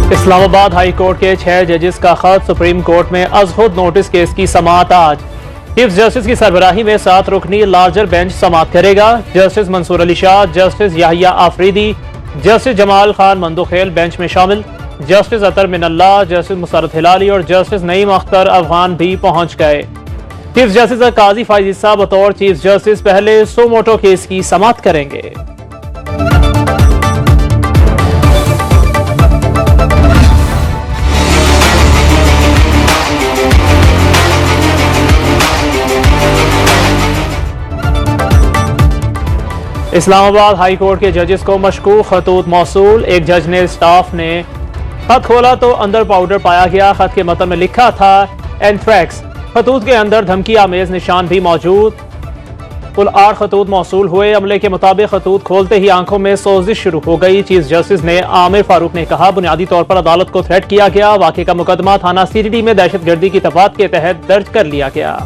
Islamabad high court के 6 जजेस का खत सुप्रीम कोर्ट में अज़हुद नोटिस केस की समाअत आज। चीफ जस्टिस की सरबराही में 7 रुकनी लार्जर बेंच समाअत करेगा। Justice Mansoor Ali Shah, justice Yahya Afridi, justice Jamal Khan Mandokhel bench में शामिल। जस्टिस अतर मिनल्ला, जस्टिस मुसरत हिलाली और जस्टिस नईम अख्तर अफगान भी पहुंच गए। चीफ जस्टिस काजी फाइज ईसा बतौर चीफ जस्टिस पहले सो मोटो केस की समाअत करेंगे। इस्लामाबाद हाई कोर्ट के जजेस को मशकूक खतूत मौसूल। एक जज ने स्टाफ ने खत खोला तो अंदर पाउडर पाया गया। खत के मतन में लिखा था एंथ्रैक्स। खतूत के अंदर धमकी आमेज निशान भी मौजूद। कुल 8 खतूत मौसूल हुए। अमले के मुताबिक खतूत खोलते ही आंखों में सोजिश शुरू हो गई। चीफ जस्टिस ने आमिर फारूक ने कहा बुनियादी तौर पर अदालत को थ्रेट किया गया। वाक़े का मुकदमा थाना सीटीडी में दहशतगर्दी की तफात के तहत दर्ज कर लिया गया।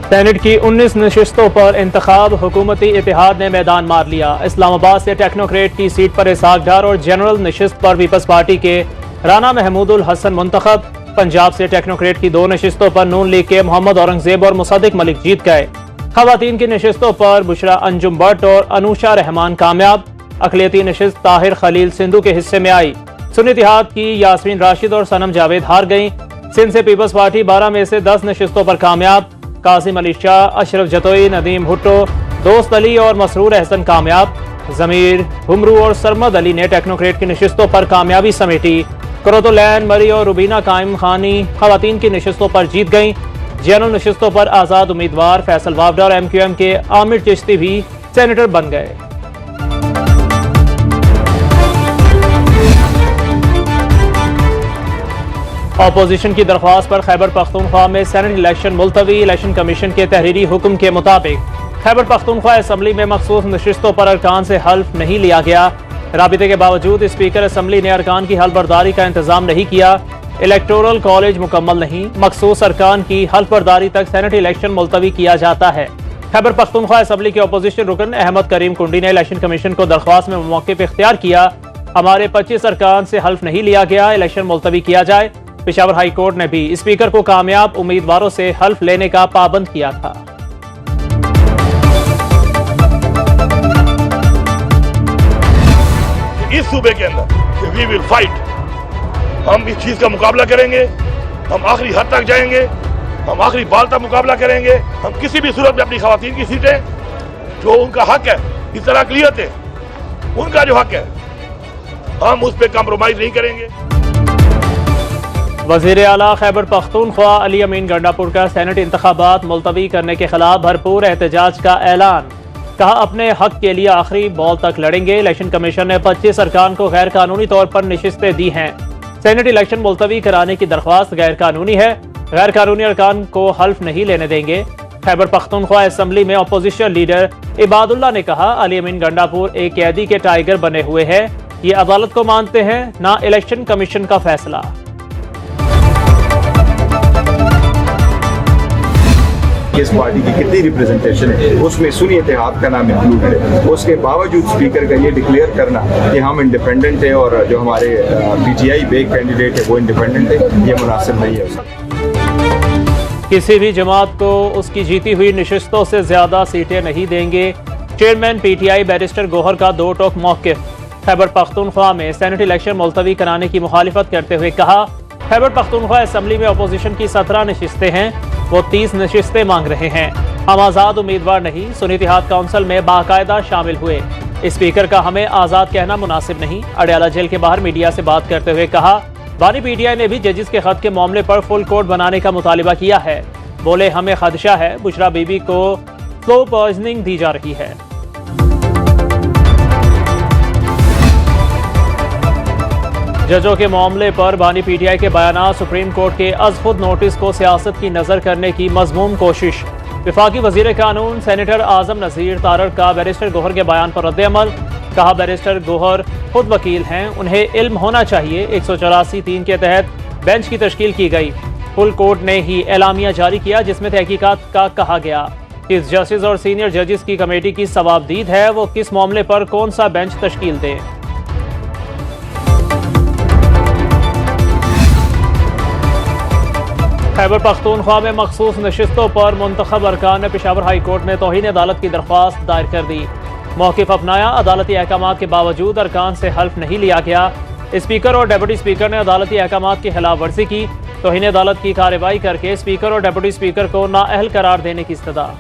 सेनेट की 19 नशिस्तों पर इंतखाब। हुकूमती इत्तेहाद ने मैदान मार लिया। इस्लामाबाद से टेक्नोक्रेट की सीट पर इसहाक डार और जनरल नशिस्त पर पीपल्स पार्टी के राना महमूदुल हसन मुंतखब। पंजाब से टेक्नोक्रेट की 2 नशिस्तों पर नून लीग के मोहम्मद औरंगजेब और मुसद्दिक मलिक जीत गए। खवातीन की नशिस्तों पर बुशरा अंजुम भट्ट और अनूशा रहमान कामयाब। अकलियती नशिस्त ताहिर खलील सिंधु के हिस्से में आई। सुन्नी इत्तेहाद की यास्मीन राशिद और सनम जावेद हार गईं। सिंध से पीपल्स पार्टी 12 में से 10 नशिस्तों पर कामयाब। कासिम अली शाह, अशरफ जतोई, नदीम भुट्टो, दोस्त अली और मसरूर अहसन कामयाब। जमीर हुमरू और सरमद अली ने टेक्नोक्रेट की नशिस्तों पर कामयाबी समेटी। करोतोलैन मरी और रुबीना कायम खानी खवातीन की नशिस्तों पर जीत गईं। जनरल नशिस्तों पर आज़ाद उम्मीदवार फैसल वावडा और MQM के आमिर चिश्ती भी सेनेटर बन गए। अपोजिशन की दरख्वास्त पर खैबर पख्तूनख्वा में सेनेट इलेक्शन मुलतवी। इलेक्शन कमीशन के तहरीरी हुक्म के मुताबिक खैबर पख्तूनख्वा असम्बली में मखसूस नशिस्तों पर अरकान से हल्फ नहीं लिया गया। राबिते के बावजूद स्पीकर असम्बली ने अरकान की हल्फ बर्दारी का इंतजाम नहीं किया। इलेक्टोरल कॉलेज मुकम्मल नहीं। मखसूस अरकान की हल्फ बर्दारी तक सेनेट इलेक्शन मुलतवी किया जाता है। खैबर पख्तूनख्वा असम्बली के अपोजिशन रुकन अहमद करीम कुंडी ने इलेक्शन कमीशन को दरख्वास्त में मौक़िफ़ इख्तियार किया। हमारे 25 अरकान से हल्फ नहीं लिया गया, इलेक्शन मुलतवी किया जाए। पेशावर हाई कोर्ट ने भी स्पीकर को कामयाब उम्मीदवारों से हल्फ लेने का पाबंद किया था। इस सूबे के अंदर वी विल फाइट, हम इस चीज का मुकाबला करेंगे। हम आखिरी हद तक जाएंगे, हम आखिरी बाल तक मुकाबला करेंगे। हम किसी भी सूरत में अपनी खवातीन की सीटें जो उनका हक है, इस तरह क्लियर थे, उनका जो हक है हम उस पर कॉम्प्रोमाइज नहीं करेंगे। वज़ीर आला खैबर पख्तूनख्वा अली अमीन गंडापुर का सेनेट इंतखाबात मुलतवी करने के खिलाफ भरपूर एहतजाज का ऐलान। कहा अपने हक के लिए आखिरी बॉल तक लड़ेंगे। इलेक्शन कमीशन ने 25 अरकान को गैर कानूनी तौर पर नशिस्तें दी हैं। सेनेट इलेक्शन मुलतवी कराने की दरख्वास्त गैर कानूनी है। गैर कानूनी अरकान को हल्फ नहीं लेने देंगे। खैबर पख्तूनख्वा असम्बली में अपोजिशन लीडर इबादुल्ला ने कहा अली अमीन गंडापुर एक कैदी के टाइगर बने हुए हैं। ये अदालत को मानते हैं, ना इलेक्शन कमीशन का फैसला। इस पार्टी की कितनी रिप्रेजेंटेशन है उसमें सुन्नी इत्तेहाद का नाम इंक्लूड है। उसके बावजूद स्पीकर का ये डिक्लेयर करना कि हम इंडिपेंडेंट हैं और जो हमारे PTI बे कैंडिडेट है वो इंडिपेंडेंट है, ये मुनासिब नहीं है। किसी भी जमात को उसकी जीती हुई नशिस्तों से ज्यादा सीटें नहीं देंगे। चेयरमैन PTI बैरिस्टर गोहर का 2 टोक मौक़िफ़। खैबर पख्तूनख्वा में सेनेट इलेक्शन मुलतवी कराने की मुखालिफत करते हुए कहा खैबर पख्तूनख्वा असम्बली में अपोजिशन की 17 नशिस्तें हैं, वो 30 नशिस्तें मांग रहे हैं। हम आज़ाद उम्मीदवार नहीं, सुन्नी इत्तेहाद काउंसिल में बाकायदा शामिल हुए। स्पीकर का हमें आज़ाद कहना मुनासिब नहीं। अडयाला जेल के बाहर मीडिया से बात करते हुए कहा बानी PTI ने भी जजेस के खत के मामले पर फुल कोर्ट बनाने का मुतालिबा किया है। बोले हमें खदशा है बुशरा बीबी को स्लो पॉइजनिंग दी जा रही है। जजों के मामले पर बानी PTI के बयानात सुप्रीम कोर्ट के अज़हुद नोटिस को सियासत की नज़र करने की मज़मूम कोशिश। वफाकी वज़ीर कानून सेनेटर आज़म नज़ीर तारड़ का बैरिस्टर गोहर के बयान पर रद्द-ए-अमल। कहा बैरिस्टर गोहर खुद वकील हैं, उन्हें इल्म होना चाहिए। 184(3) के तहत बेंच की तश्कील की गई। फुल कोर्ट ने ही एलामिया जारी किया जिसमें तहकीकात का कहा गया। चीफ जस्टिस और सीनियर जजेस की कमेटी की सवाबदीद है वो किस मामले पर कौन सा बेंच तश्कील दे। खैबर पख्तूनख्वा में मखसूस नशिस्तों पर मुंतखब अरकान ने पेशावर हाई कोर्ट में तौहीन अदालत की दरख्वास्त दायर कर दी। मौक़िफ़ अपनाया, अदालती अहकामात के बावजूद अरकान से हल्फ नहीं लिया गया। स्पीकर और डेप्यूटी स्पीकर ने अदालती अहकामात की खिलाफ वर्जी की। तौहीन अदालत की कार्रवाई करके स्पीकर और डेप्यूटी स्पीकर को नाअहल करार देने की इस्तदा।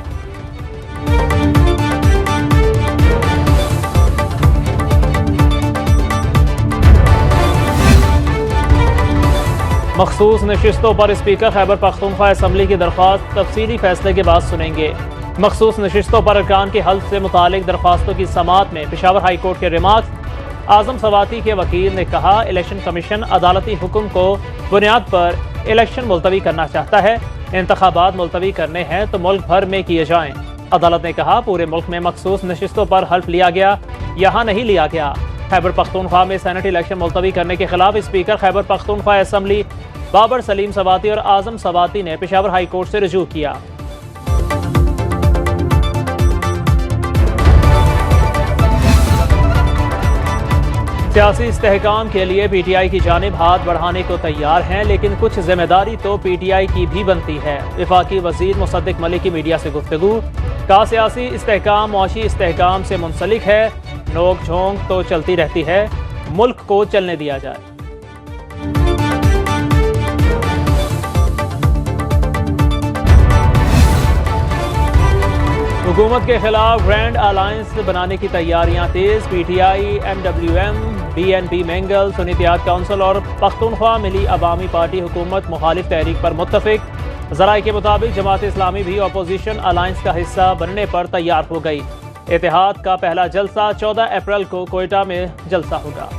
मखसूस नशिस्तों पर स्पीकर खैबर पख्तूनख्वा असम्बली की दरख्वास्त तफसीली फैसले के बाद सुनेंगे। मखसूस नशिस्तों पर अरकान के हल्फ से मुतालिक दरख्वास्तों की समाअत में पेशावर हाई कोर्ट के रिमार्क्स। आजम सवाती के वकील ने कहा, इलेक्शन कमीशन अदालती हुक्म को बुनियाद पर इलेक्शन मुलतवी करना चाहता है। इंतखाबात मुलतवी करने हैं तो मुल्क भर में किए जाएं। अदालत ने कहा, पूरे मुल्क में मखसूस नशिस्तों पर हल्फ लिया गया, यहाँ नहीं लिया गया। खैबर पख्तूनख्वा में सेनेट इलेक्शन मुलतवी करने के खिलाफ स्पीकर खैबर पख्तूनख्वा असम्बली बाबर सलीम सवाती और आजम सवाती ने पेशावर हाई कोर्ट से रुजू किया। सियासी इस्तेहकाम के लिए पीटीआई की जानिब हाथ बढ़ाने को तैयार हैं, लेकिन कुछ जिम्मेदारी तो पीटीआई की भी बनती है। वफाकी वजीर मुसद्दिक मलिक की मीडिया से गुफ्तगू। कहा, सियासी इस्तेहकाम मुआशी इस्तेहकाम से मुंसलिक है, नोक झोंक तो चलती रहती है, मुल्क को चलने दिया जाए। हुकूमत के खिलाफ ग्रैंड अलायंस बनाने की तैयारियां तेज। PTI, MWM, BNP Mengal, Sunni Ittehad council और पख्तूनख्वा मिली अवामी पार्टी हुकूमत मुखालिफ तहरीक पर मुत्तफिक। ज़राए के मुताबिक जमात इस्लामी भी अपोजिशन अलायंस का हिस्सा बनने पर तैयार हो गई। इत्तेहाद का पहला जलसा 14 अप्रैल को कोयटा में जलसा होगा।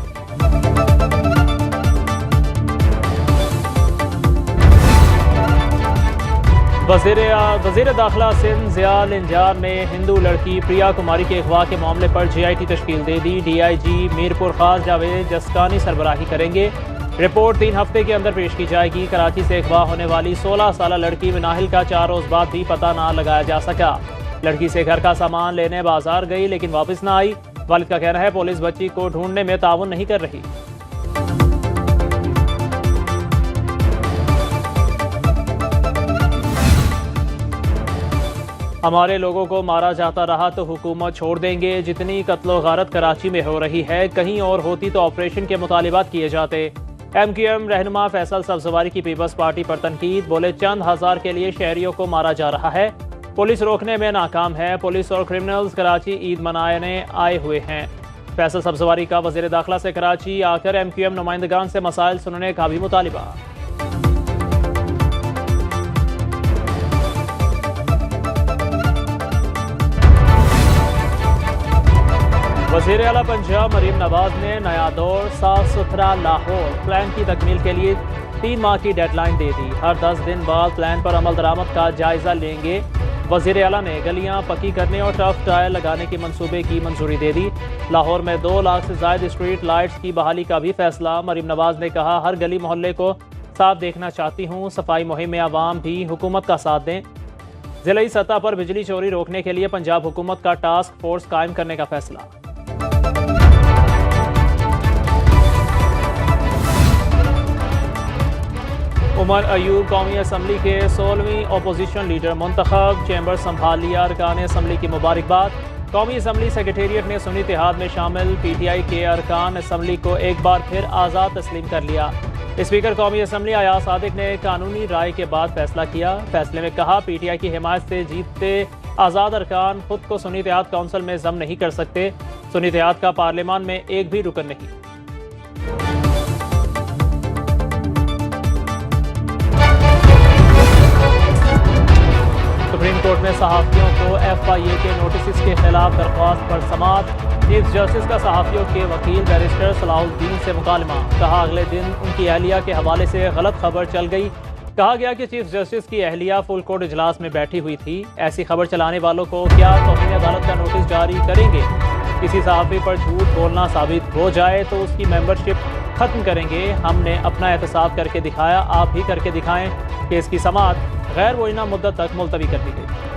वज़ीर दाखिला सिंध ज़ियाल इंजार ने हिंदू लड़की प्रिया कुमारी के अगवा के मामले पर GIT तश्कील दे दी। DIG मीरपुर खास जावेद जसकानी सरबराही करेंगे। रिपोर्ट 3 हफ्ते के अंदर पेश की जाएगी। कराची से अगवा होने वाली 16 साला लड़की मिनाहिल का 4 रोज़ बाद भी पता ना लगाया जा सका। लड़की से घर का सामान लेने बाजार गई लेकिन वापस ना आई। वालिद का कहना है पुलिस बच्ची को ढूंढने में ताउन नहीं कर रही। हमारे लोगों को मारा जाता रहा तो हुकूमत छोड़ देंगे। जितनी कत्लो गारत कराची में हो रही है, कहीं और होती तो ऑपरेशन के मुतालिबात किए जाते। MQM रहनुमा फैसल सब्जवारी की पीपल्स पार्टी पर तनकीद। बोले, चंद हजार के लिए शहरियों को मारा जा रहा है, पुलिस रोकने में नाकाम है। पुलिस और क्रिमिनल्स कराची ईद मनाने आए हुए हैं। फैसल सब्जवारी का वज़ीर दाखिला से कराची आकर MQM नुमाइंदगान से मसाइल सुनने का भी मुतालिबा। वज़ीर आला पंजाब मरीम नवाज ने नया दौर साफ सुथरा लाहौर प्लान की तकमील के लिए 3 माह की डेडलाइन दे दी। हर 10 दिन बाद प्लान पर अमल दरामद का जायजा लेंगे। वज़ीर आला ने गलियां पक्की करने और टफ टायर लगाने के मंसूबे की मंजूरी दे दी। लाहौर में 2 लाख से ज़ायद स्ट्रीट लाइट्स की बहाली का भी फैसला। मरीम नवाज ने कहा, हर गली मोहल्ले को साफ देखना चाहती हूँ। सफाई मुहिम में आवाम भी हुकूमत का साथ दें। ज़िलाई सतह पर बिजली चोरी रोकने के लिए पंजाब हुकूमत का टास्क फोर्स कायम करने का फैसला। उमर अयूब कौमी असम्बली के 16वीं अपोजिशन लीडर मुंतखब। चैम्बर संभाल लिया। अरकान असम्बली की मुबारकबाद। कौमी असम्बली सेक्रेटेरिएट ने सुन्नी इत्तेहाद में शामिल PTI के अरकान असम्बली को एक बार फिर आज़ाद तस्लीम कर लिया। स्पीकर कौमी असम्बली अयाज सादिक ने कानूनी राय के बाद फैसला किया। फैसले में कहा, PTI की हिमायत से जीतते आज़ाद अरकान खुद को सुन्नी इत्तेहाद काउंसिल में जम नहीं कर सकते। सुन्नी इत्तेहाद का पार्लियामान में एक भी रुकन नहीं। सुप्रीम कोर्ट में सहाफ़ियों को FIA के नोटिस के खिलाफ दरख्वास्त पर समाअत। चीफ जस्टिस का सहाफ़ियों के वकील बैरिस्टर सलाहुद्दीन से मुकालमा। कहा, अगले दिन उनकी अहलिया के हवाले से गलत खबर चल गई। कहा गया कि चीफ जस्टिस की अहलिया फुल कोर्ट इजलास में बैठी हुई थी। ऐसी खबर चलाने वालों को क्या तौहीन अदालत का नोटिस जारी करेंगे? किसी सहाफ़ी पर झूठ बोलना साबित हो जाए तो उसकी मेंबरशिप खत्म करेंगे। हमने अपना एहतसाब करके दिखाया, आप भी करके दिखाएं। केस की समाअत गैर मुअय्यना मुद्दत तक मुलतवी कर दी गई।